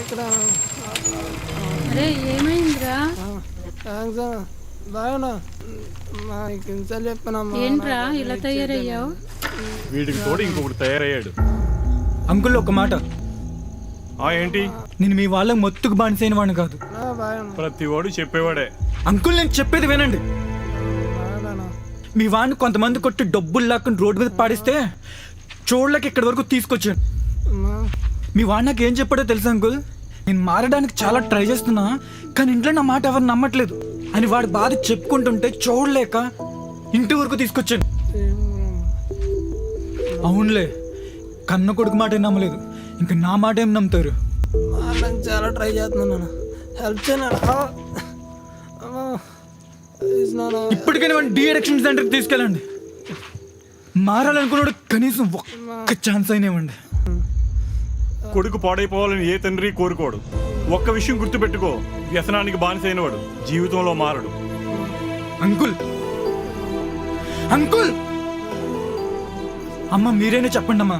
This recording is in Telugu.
ఇక్కడ అరే ఏమైందిరా? బాగా నాకు ఇన్సార్లు చెప్పానమ్మా. ఏంట్రా ఇలా తయారయ్యావు? వీడికి తోడు ఇంకొకటి తయారయ్యాడు. అంకుల్ ఒక మాట, ఏంటి? నేను మీ వాళ్ళకి మొత్తుకు బానిసైన వాడిని కాదు. ప్రతి వాడు చెప్పేవాడే. అంకుల్ నేను చెప్పేది వినండి. మీ వాడిని కొంతమంది కొట్టి డబ్బులు లాక్కుని రోడ్డు మీద పాడిస్తే చూడలేక ఇక్కడి వరకు తీసుకొచ్చాను. మీ వాడు నాకు ఏం చెప్పాడో తెలుసా అంకుల్? నేను మారడానికి చాలా ట్రై చేస్తున్నా, కానీ ఇంట్లో నా మాట ఎవరు నమ్మట్లేదు అని వాడి బాధ చెప్పుకుంటుంటే చూడలేక ఇంటి వరకు తీసుకొచ్చాను. అవునులే, కన్న కొడుకు మాట ఏం నమ్మలేదు, ఇంకా నా మాట ఏం నమ్ముతారు? చాలా ట్రై చేస్తున్నాను, హెల్ప్ చేయను. ఇప్పటికైనా వాడిని డీ అడిక్షన్ సెంటర్కి తీసుకెళ్ళండి. మారాలనుకున్నాడు, కనీసం ఒక్క ఛాన్స్ అయినా ఇవ్వండి. కొడుకు పాడైపోవాలని ఏ తండ్రి కోరుకోడు. ఒక్క విషయం గుర్తుపెట్టుకో, వ్యసనానికి బానిసైనవాడు జీవితంలో మారడు. అంకుల్ అంకుల్ అమ్మ మీరైనా చెప్పండి అమ్మా.